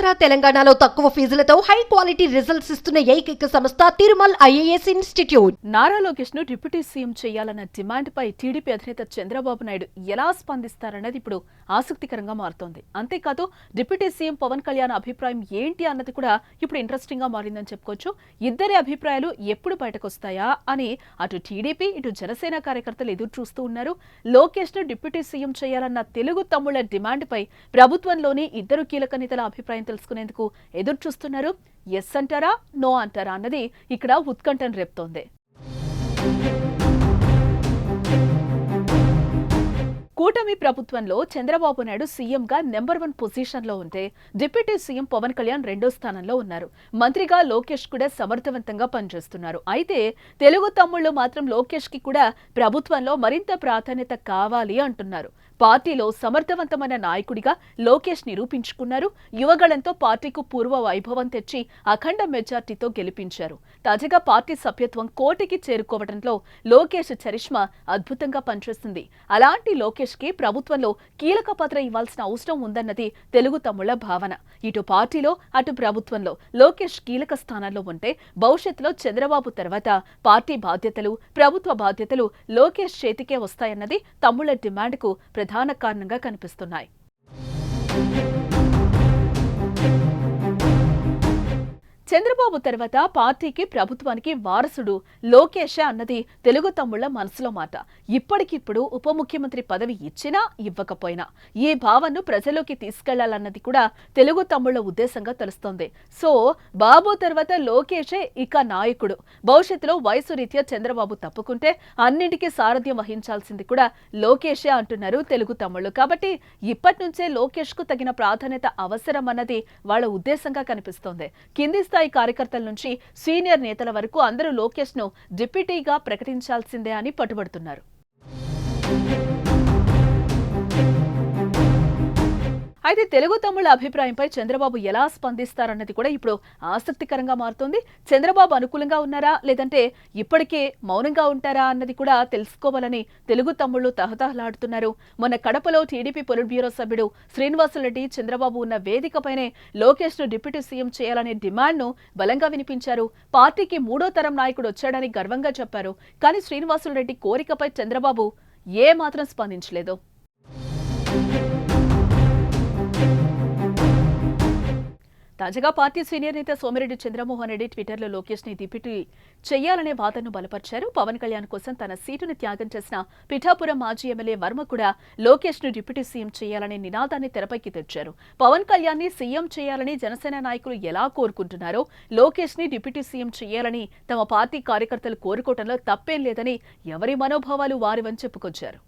ఆంధ్ర తెలంగాణలో తక్కువ ఫీజులతో high quality results ఇస్తున్న ఏకైక సంస్థ తిరుమల్ ఐఏఎస్ ఇన్స్టిట్యూట్. నారా లోకేష్ ను డిప్యూటీ సీఎం చేయాలన్న డిమాండ్ పై టీడీపీ అధినేత చంద్రబాబు నాయుడు ఎలా స్పందిస్తారన్నది ఇప్పుడు ఆసక్తికరంగా మారుతోంది. అంతేకాదు డిప్యూటీ సీఎం పవన్ కళ్యాణ్ అభిప్రాయం ఏంటి అన్నది కూడా ఇప్పుడు ఇంట్రెస్టింగ్ గా మారిందని చెప్పుకోవచ్చు. ఇద్దరి అభిప్రాయాలు ఎప్పుడు బయటకొస్తాయా అని అటు టీడీపీ ఇటు జనసేన కార్యకర్తలు ఎదురు చూస్తూ ఉన్నారు. లోకేష్ ను డిప్యూటీ సీఎం చేయాలన్న తెలుగు తమ్ముళ్ల డిమాండ్ పై ప్రభుత్వంలోని ఇద్దరు కీలక నేతల అభిప్రాయం తెలుసుకునేందుకు ఎదురు చూస్తున్నారు. ఎస్ అంటారా నో అంటారా అన్నది ఇక్కడ ఉత్కంఠను రేపుతోంది. కూటమి ప్రభుత్వంలో చంద్రబాబు నాయుడు సీఎంగా నెంబర్ 1 పొజిషన్లో ఉంటే డిప్యూటీ సీఎం పవన్ కళ్యాణ్ 2వ స్థానంలో ఉన్నారు. మంత్రిగా లోకేష్ కూడా సమర్థవంతంగా పనిచేస్తున్నారు. అయితే తెలుగు తమ్ముళ్లు మాత్రం లోకేష్ కి కూడా ప్రభుత్వంలో మరింత ప్రాధాన్యత కావాలి అంటున్నారు. పార్టీలో సమర్థవంతమైన నాయకుడిగా లోకేష్ నిరూపించుకున్నారు. యువగళంతో పార్టీకు పూర్వ వైభవం తెచ్చి అఖండ మెజార్టీతో గెలిపించారు. తాజాగా పార్టీ సభ్యత్వం 1 కోటికి చేరుకోవడంలో లోకేష్ చరిష్మా అద్భుతంగా పనిచేస్తుంది. అలాంటి లోకేష్ కి ప్రభుత్వంలో కీలక పాత్ర ఇవ్వాల్సిన అవసరం ఉందన్నది తెలుగు తమ్ముళ్ల భావన. ఇటు పార్టీలో అటు ప్రభుత్వంలో లోకేష్ కీలక స్థానాల్లో ఉంటే భవిష్యత్తులో చంద్రబాబు తర్వాత పార్టీ బాధ్యతలు ప్రభుత్వ బాధ్యతలు లోకేష్ చేతికే వస్తాయన్నది తమ్ముళ్ల డిమాండ్ కు ప్రధాన కారణంగా కనిపిస్తున్నాయి. చంద్రబాబు తర్వాత పార్టీకి ప్రభుత్వానికి వారసుడు లోకేషే అన్నది తెలుగు తమ్ముళ్ల మనసులో మాట. ఇప్పటికిప్పుడు ఉప ముఖ్యమంత్రి పదవి ఇచ్చినా ఇవ్వకపోయినా ఈ భావనను ప్రజల్లోకి తీసుకెళ్లాలన్నది కూడా తెలుగు తమ్ముళ్ల ఉద్దేశంగా తెలుస్తోంది. సో బాబు తర్వాత లోకేషే ఇక నాయకుడు. భవిష్యత్తులో వయసు రీత్యా చంద్రబాబు తప్పుకుంటే అన్నింటికీ సారథ్యం వహించాల్సింది కూడా లోకేషే అంటున్నారు తెలుగు తమ్ముళ్లు. కాబట్టి ఇప్పటి నుంచే లోకేష్ కు తగిన ప్రాధాన్యత అవసరం అన్నది వాళ్ళ ఉద్దేశంగా కనిపిస్తోంది. కింది స్థాయి కార్యకర్తల నుంచి సీనియర్ నేతల వరకు అందరూ లోకేష్ ను డిప్యూటీగా ప్రకటించాల్సిందే అని పట్టుబడుతున్నారు. అయితే తెలుగు తమ్ముళ్ల అభిప్రాయంపై చంద్రబాబు ఎలా స్పందిస్తారన్నది కూడా ఇప్పుడు ఆసక్తికరంగా మారుతోంది. చంద్రబాబు అనుకూలంగా ఉన్నారా లేదంటే ఇప్పటికే మౌనంగా ఉంటారా అన్నది కూడా తెలుసుకోవాలని తెలుగు తమ్ముళ్లు తహతహలాడుతున్నారు. మొన్న కడపలో టీడీపీ పొలిట్ బ్యూరో సభ్యుడు శ్రీనివాసులరెడ్డి చంద్రబాబు ఉన్న వేదికపైనే లోకేష్ ను డిప్యూటీ సీఎం చేయాలనే డిమాండ్ ను బలంగా వినిపించారు. పార్టీకి 3వ తరం నాయకుడు వచ్చాడని గర్వంగా చెప్పారు. కానీ శ్రీనివాసులరెడ్డి కోరికపై చంద్రబాబు ఏ మాత్రం స్పందించలేదు. తాజాగా పార్టీ సీనియర్ నేత సోమిరెడ్డి చంద్రమోహన్ రెడ్డి ట్విట్టర్లో లోకేష్ ని డిప్యూటీ చేయాలనే వాదనను బలపరిచారు. పవన్ కళ్యాణ్ కోసం తన సీటును త్యాగం చేసిన పిఠాపురం మాజీ ఎమ్మెల్యే వర్మ కూడా లోకేష్ ను డిప్యూటీ సీఎం చేయాలనే నినాదాన్ని తెరపైకి తెచ్చారు. పవన్ కళ్యాణ్ ని సీఎం చేయాలని జనసేన నాయకులు ఎలా కోరుకుంటున్నారో లోకేష్ ని డిప్యూటీ సీఎం చేయాలని తమ పార్టీ కార్యకర్తలు కోరుకోవడంలో తప్పేం లేదని ఎవరి మనోభావాలు వారివని చెప్పుకొచ్చారు.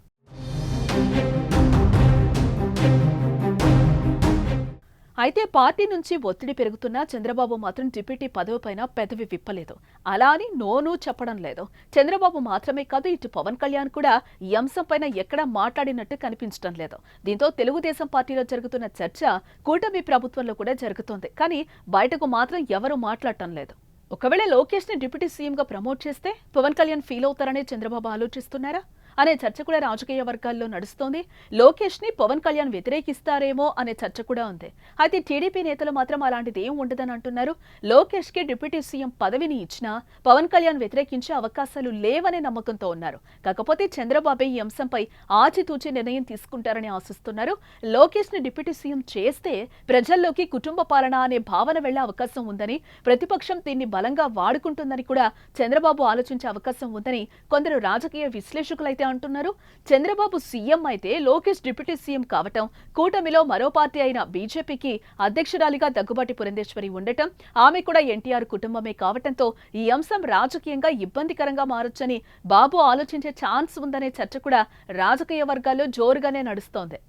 అయితే పార్టీ నుంచి ఒత్తిడి పెరుగుతున్నా చంద్రబాబు మాత్రం డిప్యూటీ పదవిపైన పెదవి విప్పలేదు. అలా అని నోను చెప్పడం లేదు. చంద్రబాబు మాత్రమే కాదు ఇటు పవన్ కళ్యాణ్ కూడా ఈ అంశంపైన ఎక్కడా మాట్లాడినట్టు కనిపించడం లేదు. దీంతో తెలుగుదేశం పార్టీలో జరుగుతున్న చర్చ కూటమి ప్రభుత్వంలో కూడా జరుగుతోంది. కానీ బయటకు మాత్రం ఎవరూ మాట్లాడటం లేదు. ఒకవేళ లోకేష్ ని డిప్యూటీ సీఎంగా ప్రమోట్ చేస్తే పవన్ కళ్యాణ్ ఫీల్ అవుతారని చంద్రబాబు ఆలోచిస్తున్నారా అనే చర్చ కూడా రాజకీయ వర్గాల్లో నడుస్తోంది. లోకేష్ ని పవన్ కళ్యాణ్ వ్యతిరేకిస్తారేమో అనే చర్చ కూడా ఉంది. అయితే టీడీపీ నేతలు మాత్రం అలాంటిది ఏం ఉండదని అంటున్నారు. లోకేష్ కి డిప్యూటీ సీఎం పదవిని ఇచ్చినా పవన్ కళ్యాణ్ వ్యతిరేకించే అవకాశాలు లేవనే నమ్మకంతో ఉన్నారు. కాకపోతే చంద్రబాబు ఈ అంశంపై ఆచితూచి నిర్ణయం తీసుకుంటారని ఆశిస్తున్నారు. లోకేష్ ని డిప్యూటీ సీఎం చేస్తే ప్రజల్లోకి కుటుంబ పాలన అనే భావన వెళ్లే అవకాశం ఉందని, ప్రతిపక్షం దీన్ని బలంగా వాడుకుంటుందని కూడా చంద్రబాబు ఆలోచించే అవకాశం ఉందని కొందరు రాజకీయ విశ్లేషకులైతే అంటున్నారు. చంద్రబాబు సీఎం అయితే లోకేష్ డిప్యూటీ సీఎం కావటం, కూటమిలో మరో పార్టీ అయిన బీజేపీకి అధ్యక్షురాలిగా దగ్గుబాటి పురంధేశ్వరి ఉండటం, ఆమె కూడా ఎన్టీఆర్ కుటుంబమే కావటంతో ఈ అంశం రాజకీయంగా ఇబ్బందికరంగా మారొచ్చని బాబు ఆలోచించే ఛాన్స్ ఉందనే చర్చ కూడా రాజకీయ వర్గాల్లో జోరుగానే నడుస్తోంది.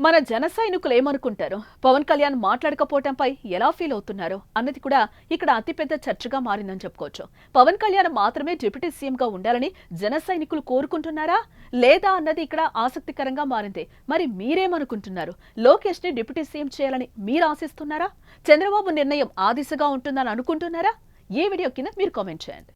మన జన సైనికులు ఏమనుకుంటారు, పవన్ కళ్యాణ్ మాట్లాడకపోవటంపై ఎలా ఫీల్ అవుతున్నారు అన్నది కూడా ఇక్కడ అతిపెద్ద చర్చగా మారిందని చెప్పుకోవచ్చు. పవన్ కళ్యాణ్ మాత్రమే డిప్యూటీ సీఎంగా ఉండాలని జన సైనికులు కోరుకుంటున్నారా లేదా అన్నది ఇక్కడ ఆసక్తికరంగా మారింది. మరి మీరేమనుకుంటున్నారు? లోకేష్ ని డిప్యూటీ సీఎం చేయాలని మీరు ఆశిస్తున్నారా? చంద్రబాబు నిర్ణయం ఆ దిశగా ఉంటుందని అనుకుంటున్నారా? ఈ వీడియో కింద మీరు కామెంట్ చేయండి.